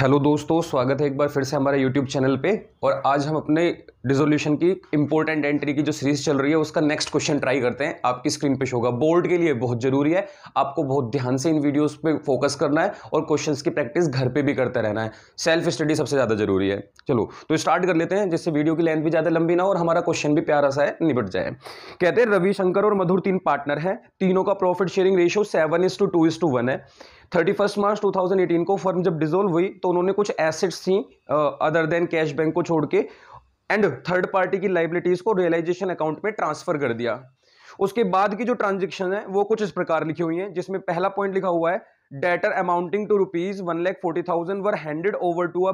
Hello दोस्तों, स्वागत है एक बार फिर से हमारे यूट्यूब चैनल पे। और आज हम अपने डिसोल्यूशन की इंपॉर्टेंट एंट्री की जो सीरीज चल रही है उसका नेक्स्ट क्वेश्चन ट्राई करते हैं। आपकी स्क्रीन पे शो होगा। बोर्ड के लिए बहुत जरूरी है, आपको बहुत ध्यान से इन वीडियोस पे फोकस करना है और क्वेश्चंस की प्रैक्टिस घर पे भी करते रहना है। सेल्फ स्टडी सबसे ज्यादा जरूरी है। चलो तो स्टार्ट कर लेते हैं, जिससे वीडियो की लेंथ भी ज्यादा लंबी ना हो और हमारा क्वेश्चन भी प्यारा सा है, निपट जाए। कहते हैं रविशंकर और मधुर तीन पार्टनर हैं, तीनों का प्रॉफिट शेयरिंग रेशियो 7:2:1 है। 31 मार्च 2018 को फर्म जब डिसॉल्व हुई तो उन्होंने कुछ एसेट्स थी अदर देन कैश बैंक को छोड़ के एंड थर्ड पार्टी की लाइबिलिटीज को रियलाइजेशन अकाउंट में ट्रांसफर कर दिया। उसके बाद की जो ट्रांजेक्शन है वो कुछ इस प्रकार लिखी हुई है, जिसमें पहला पॉइंट लिखा हुआ है debtor amounting to rupees 1,40,000 were handed over to a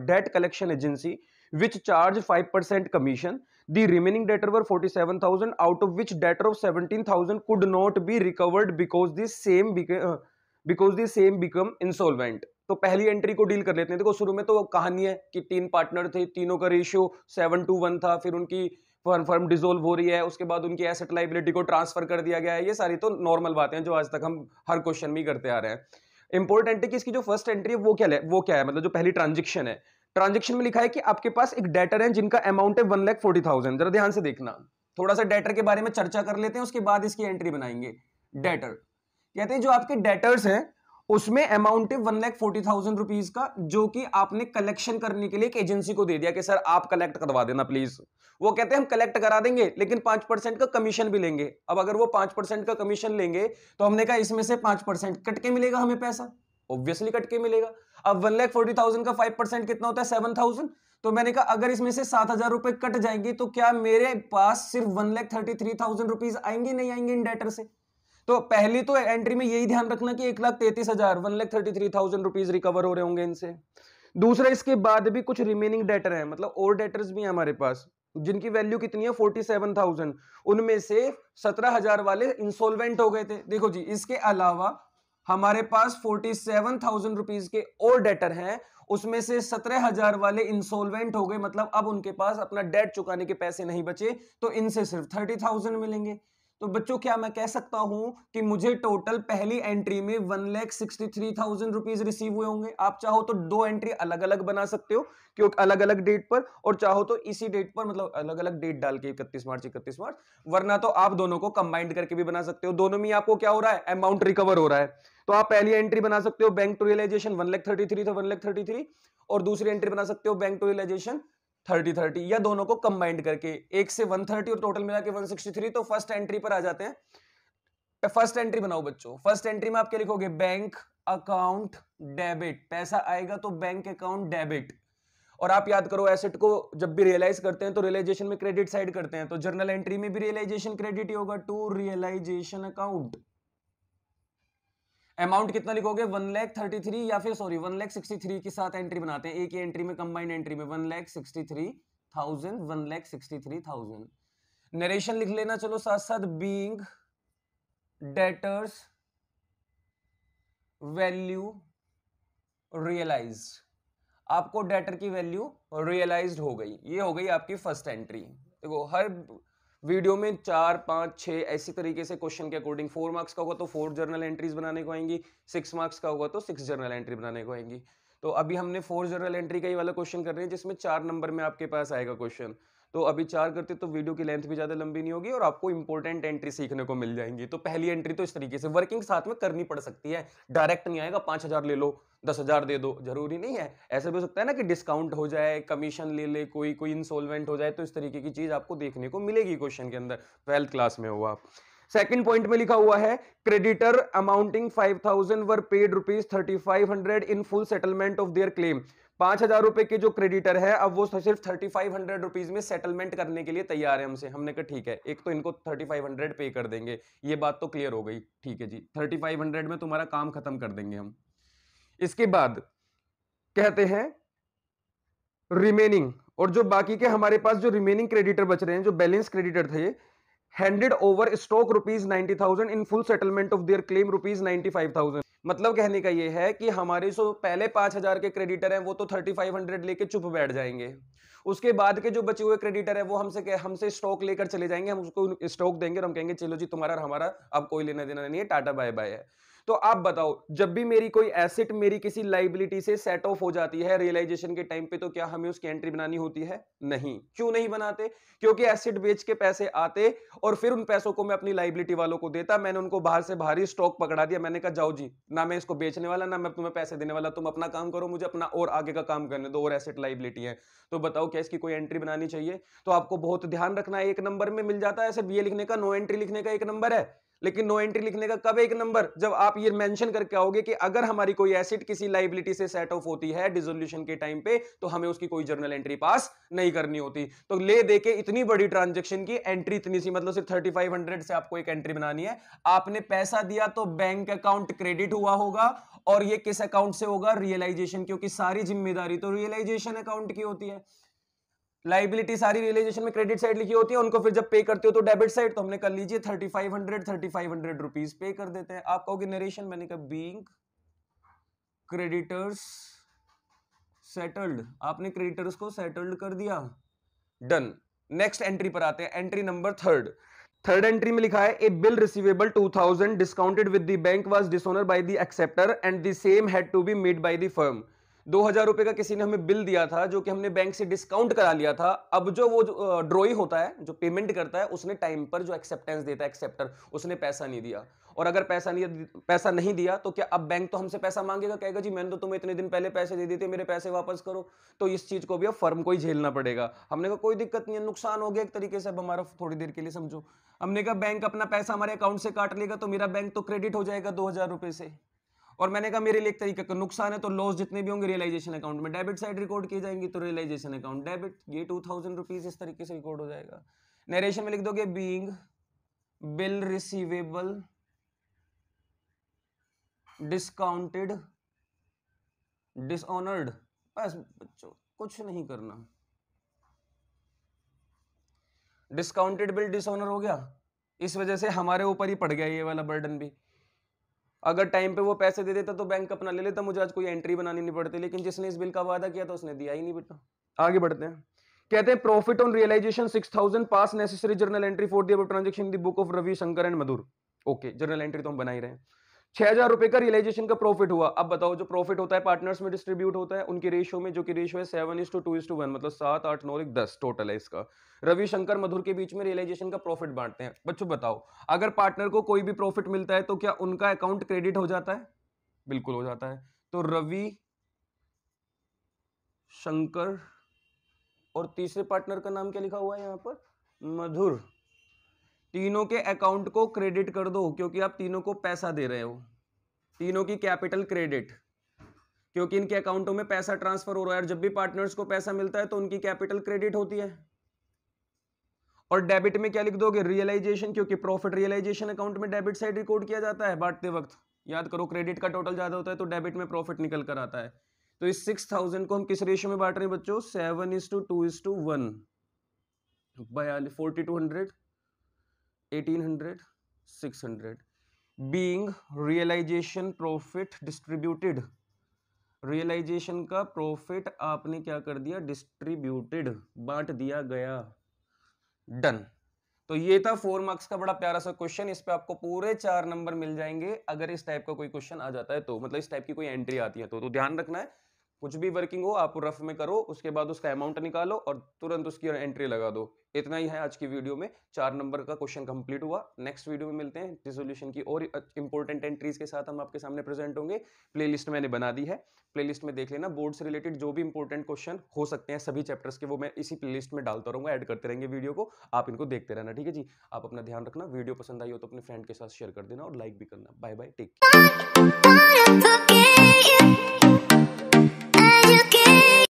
debt collection agency which charge 5% commission. The remaining debtor were 47,000, out of which debtor of 17,000 could not be recovered because the same become insolvent. तो पहली entry को deal कर लेते हैं। देखो शुरू में तो कहानी है कि तीन पार्टनर थे, तीनों का रेशियो 7:1 था, फिर उनकी फर्म डिसॉल्व हो रही है, उसके बाद उनकी एसेट लाइबिलिटी को ट्रांसफर कर दिया गया है। ये सारी तो नॉर्मल बातें हैं जो आज तक हम हर क्वेश्चन में करते आ रहे हैं। इंपॉर्टेंट है कि इसकी जो फर्स्ट एंट्री है वो क्या है, मतलब जो पहली ट्रांजेक्शन है, ट्रांजेक्शन में लिखा है कि आपके पास एक डेटर है जिनका अमाउंट है 1,40,000। जरा ध्यान से देखना, थोड़ा सा डेटर के बारे में चर्चा कर लेते हैं, उसके बाद इसकी एंट्री बनाएंगे। डेटर कहते हैं जो आपके डेटर्स हैं उसमें अमाउंट है 1,40,000 रुपीज का, जो कि आपने कलेक्शन करने के लिए एक एजेंसी को दे दिया कि सर आप कलेक्ट करवा देना प्लीज। वो कहते हैं हम कलेक्ट करा देंगे लेकिन 5% का कमीशन भी लेंगे। अब अगर वो 5% का कमीशन लेंगे तो हमने कहा इसमें से 5% कट के मिलेगा हमें पैसा, ऑब्वियसली कट के मिलेगा। अब 1,40,000 का 5% कितना होता है 7,000। तो मैंने कहा अगर इसमें से 7,000 रुपए कट जाएंगे तो क्या मेरे पास सिर्फ 1,33,000 रुपीज आएंगे, नहीं आएंगे इन डेटर से। तो पहली तो एंट्री में यही ध्यान रखना कि 1,33,000 1,33,000 रुपीज रिकवर हो रहे होंगे इनसे। दूसरा, इसके बाद भी कुछ रिमेनिंग डेटर है, मतलब और डेटर्स भी हैं हमारे पास जिनकी वैल्यू कितनी है 47,000। उनमें से 17,000 वाले इंसॉल्वेंट हो गए थे। देखो जी, इसके अलावा हमारे पास 47,000 रुपीज के और डेटर हैं, उसमें से 17,000 वाले इंसॉल्वेंट हो गए, मतलब अब उनके पास अपना डेट चुकाने के पैसे नहीं बचे, तो इनसे सिर्फ 30,000 मिलेंगे। तो बच्चों क्या मैं कह सकता हूं कि मुझे टोटल पहली एंट्री में 1,63,000 रुपीज रिसीव हुए होंगे। आप चाहो तो दो एंट्री अलग अलग बना सकते हो क्योंकि अलग अलग डेट पर, और चाहो तो इसी डेट पर, मतलब अलग अलग डेट डाल के 31 मार्च 31 मार्च, वरना तो आप दोनों को कंबाइंड करके भी बना सकते हो। दोनों में आपको क्या हो रहा है, अमाउंट रिकवर हो रहा है। तो आप पहली एंट्री बना सकते हो बैंक टू रियलाइजेशन 1,33,000 था 1,33,000, और दूसरी एंट्री बना सकते हो बैंक टू रियलाइजेशन 30,30, या दोनों को कंबाइंड करके एक से 130 और टोटल मिला के 163। तो फर्स्ट एंट्री पर आ जाते हैं। फर्स्ट एंट्री बनाओ बच्चों। फर्स्ट एंट्री में आप क्या लिखोगे, बैंक अकाउंट डेबिट, पैसा आएगा तो बैंक अकाउंट डेबिट। और आप याद करो एसेट को जब भी रियलाइज करते हैं तो रियलाइजेशन में क्रेडिट साइड करते हैं, तो जर्नल एंट्री में भी रियलाइजेशन क्रेडिट ही होगा टू रियलाइजेशन अकाउंट। अमाउंट कितना लिखोगे 1,33,000, या फिर सॉरी 1,63,000 के साथ एंट्री बनाते हैं एक ही एंट्री में, कंबाइंड एंट्री में 1,63,000 1,63,000। नरेशन लिख लेना चलो साथ साथ, बीइंग डेटर्स वैल्यू रियलाइज्ड। आपको डेटर की वैल्यू रियलाइज्ड हो गई, ये हो गई आपकी फर्स्ट एंट्री। देखो हर वीडियो में 4, 5, 6 ऐसी तरीके से क्वेश्चन के अकॉर्डिंग, 4 मार्क्स का होगा तो 4 जर्नल एंट्रीज बनाने को आएंगी, 6 मार्क्स का होगा तो 6 जर्नल एंट्री बनाने को आएंगी। तो अभी हमने 4 जर्नल एंट्री का ही वाला क्वेश्चन कर रहे हैं जिसमें 4 नंबर में आपके पास आएगा क्वेश्चन। तो अभी 4 करते तो वीडियो की लेंथ भी ज्यादा लंबी नहीं होगी और आपको इंपॉर्टेंट एंट्री सीखने को मिल जाएंगी। तो पहली एंट्री तो इस तरीके से वर्किंग साथ में करनी पड़ सकती है, डायरेक्ट नहीं आएगा 5,000 ले लो 10,000 दे दो, जरूरी नहीं है। ऐसा भी हो सकता है ना कि डिस्काउंट हो जाए, कमीशन ले ले कोई, कोई इंसॉल्वेंट हो जाए, तो इस तरीके की चीज आपको देखने को मिलेगी क्वेश्चन के अंदर, 12th क्लास में हो आप। सेकंड पॉइंट में लिखा हुआ है creditor amounting 5,000 were paid ₹3,500 in full settlement of their claim. 5,000 रुपए के जो क्रेडिटर है अब वो सिर्फ 3,500 रुपीज में सेटलमेंट करने के लिए तैयार है हमसे। हमने कहा ठीक है, एक तो इनको 3,500 पे कर देंगे, ये बात तो क्लियर हो गई, ठीक है जी 3,500 में तुम्हारा काम खत्म कर देंगे हम। इसके बाद कहते हैं रिमेनिंग, और जो बाकी के हमारे पास जो रिमेनिंग क्रेडिटर बच रहे हैं, जो बैलेंस क्रेडिटर थे, handed over stock ₹90,000 in full settlement of their claim ₹95,000। मतलब कहने का ये है कि हमारे जो पहले 5,000 के क्रेडिटर हैं वो तो 3,500 लेके चुप बैठ जाएंगे। उसके बाद के जो बचे हुए क्रेडिटर है वो हमसे स्टॉक लेकर चले जाएंगे, हम उसको स्टॉक देंगे और हम कहेंगे चलो जी तुम्हारा और हमारा अब कोई लेना देना नहीं है, टाटा बाय बाय है। तो आप बताओ, जब भी मेरी कोई एसेट मेरी किसी लाइबिलिटी से सेट ऑफ हो जाती है रियलाइजेशन के टाइम पे, तो क्या हमें उसकी एंट्री बनानी होती है? नहीं। क्यों नहीं बनाते? क्योंकि एसेट बेच के पैसे आते और फिर उन पैसों को मैं अपनी लाइबिलिटी वालों को देता। मैंने उनको बाहर से भारी स्टॉक पकड़ा दिया, मैंने कहा जाओ जी, ना मैं इसको बेचने वाला, ना मैं तुम्हें पैसे देने वाला, तुम अपना काम करो, मुझे अपना और आगे का काम करने दो, और एसेट लाइबिलिटी है। तो बताओ क्या इसकी कोई एंट्री बनानी चाहिए? तो आपको बहुत ध्यान रखना है, एक नंबर में मिल जाता है सिर्फ ये लिखने का, नो एंट्री लिखने का एक नंबर है। लेकिन नो एंट्री लिखने का कब एक नंबर? जब आप ये मेंशन करके आओगे कि अगर हमारी कोई एसेट किसी लाइबिलिटी से सेट ऑफ होती है डिसोल्यूशन के टाइम पे, तो हमें उसकी कोई जर्नल एंट्री पास नहीं करनी होती। तो ले दे के इतनी बड़ी ट्रांजैक्शन की एंट्री इतनी सी, मतलब सिर्फ 3500 से आपको एक एंट्री बनानी है। आपने पैसा दिया तो बैंक अकाउंट क्रेडिट हुआ होगा, और ये किस अकाउंट से होगा? रियलाइजेशन, क्योंकि सारी जिम्मेदारी तो रियलाइजेशन अकाउंट की होती है। लाइबिलिटी सारी रियलाइजेशन में क्रेडिट साइड लिखी होती है, उनको फिर जब पे करते हो तो डेबिट साइड। तो हमने कर लीजिए 3500 रुपीज पे कर देते हैं। आप कहोगे नरेशन, मैंने कहा बीइंग क्रेडिटर्स सेटल्ड, आपने क्रेडिटर्स को सेटल्ड कर दिया, डन। नेक्स्ट एंट्री पर आते हैं, एंट्री नंबर थर्ड एंट्री में लिखा है a bill receivable 2000 discounted with the bank was dishonour by the acceptor and the same had to be made by the firm. 2000 रुपए का किसी ने हमें बिल दिया था, जो कि हमने बैंक से डिस्काउंट करा लिया था। अब जो वो ड्रॉई होता है, जो पेमेंट करता है, उसने टाइम पर जो एक्सेप्टेंस देता है एक्सेप्टर, उसने पैसा नहीं दिया। और अगर पैसा नहीं दिया तो क्या अब बैंक तो हमसे पैसा मांगेगा, कहेगा जी मैंने तो तुम्हें इतने दिन पहले पैसे दे दिए थे, मेरे पैसे वापस करो। तो इस चीज को भी अब फर्म को ही झेलना पड़ेगा। हमने कहा कोई दिक्कत नहीं है, नुकसान हो गया एक तरीके से अब हमारा, थोड़ी देर के लिए समझो। हमने कहा बैंक अपना पैसा हमारे अकाउंट से काट लेगा, तो मेरा बैंक तो क्रेडिट हो जाएगा 2000 रुपए से। और मैंने कहा मेरे लिए एक तरीके का नुकसान है, तो लॉस जितने भी होंगे रियलाइजेशन अकाउंट में डेबिट साइड रिकॉर्ड की जाएंगी, तो रियलाइजेशन अकाउंट डेबिट, ये 2000 रुपीज इस तरीके से रिकॉर्ड हो जाएगा। नरेशन में लिख दोगे being bill receivable discounted dishonoured, बस बच्चों कुछ नहीं करना। डिस्काउंटेड बिल डिसऑनर हो गया, इस वजह से हमारे ऊपर ही पड़ गया ये वाला बर्डन भी। अगर टाइम पे वो पैसे दे देता तो बैंक अपना ले लेता, मुझे आज कोई एंट्री बनानी नहीं पड़ती। लेकिन जिसने इस बिल का वादा किया था उसने दिया ही नहीं बेटा। आगे बढ़ते हैं, कहते हैं profit on realisation 6000 pass necessary journal entry for the above transaction in the book of Ravi Shankar and Madhur. Okay, journal entry तो हम बना ही रहे हैं। 6000 रुपए का रियलाइजेशन का प्रॉफिट हुआ। अब बताओ, जो प्रॉफिट होता है पार्टनर्स में डिस्ट्रीब्यूट होता है उनकी रेशियो में, जो कि रेशियो है 7:2:1, मतलब 7, 8, 9, 10 टोटल है इसका। रविशंकर मधुर के बीच में रियलाइजेशन का प्रॉफिट बांटते हैं। बच्चों बताओ, अगर पार्टनर को कोई भी प्रॉफिट मिलता है तो क्या उनका अकाउंट क्रेडिट हो जाता है? बिल्कुल हो जाता है। तो रवि शंकर और तीसरे पार्टनर का नाम क्या लिखा हुआ है यहां पर? मधुर। तीनों के अकाउंट को क्रेडिट कर दो, क्योंकि आप तीनों को पैसा दे रहे हो। तीनों की कैपिटल क्रेडिट, क्योंकि इनके अकाउंटों में पैसा ट्रांसफर हो रहा है। और जब भी पार्टनर्स को पैसा मिलता है तो उनकी कैपिटल क्रेडिट होती है। और डेबिट में क्या लिख दोगे? रियलाइजेशन, क्योंकि प्रॉफिट रियलाइजेशन अकाउंट में डेबिट साइड रिकॉर्ड किया जाता है बांटते वक्त। याद करो, क्रेडिट का टोटल ज्यादा होता है तो डेबिट में प्रॉफिट निकल कर आता है। तो इस 6000 को हम किस रेशियो में बांट रहे हैं बच्चों? 7:2:1, 4200, 1800, 600। Being realisation profit distributed, realisation का प्रॉफिट आपने क्या कर दिया? डिस्ट्रीब्यूटेड, बांट दिया गया, डन। तो ये था 4 मार्क्स का बड़ा प्यारा सा क्वेश्चन। इस पे आपको पूरे 4 नंबर मिल जाएंगे अगर इस टाइप का कोई क्वेश्चन आ जाता है तो, मतलब इस टाइप की कोई एंट्री आती है तो ध्यान रखना है। कुछ भी वर्किंग हो आप रफ में करो, उसके बाद उसका अमाउंट निकालो और तुरंत उसकी एंट्री लगा दो। इतना ही है आज की वीडियो में। 4 नंबर का क्वेश्चन कंप्लीट हुआ। नेक्स्ट वीडियो में मिलते हैं रिजोल्यूशन की और इंपॉर्टेंट एंट्रीज के साथ हम आपके सामने प्रेजेंट होंगे। प्लेलिस्ट मैंने बना दी है, प्लेलिस्ट में देख लेना। बोर्ड से रिलेटेड जो भी इंपॉर्टेंट क्वेश्चन हो सकते हैं सभी चैप्टर्स के, वो मैं इसी प्लेलिस्ट में डालता रहूंगा, ऐड करते रहेंगे वीडियो को, आप इनको देखते रहना। ठीक है जी, आप अपना ध्यान रखना। वीडियो पसंद आई हो तो अपने फ्रेंड के साथ शेयर कर देना और लाइक भी करना। Bye bye, take care.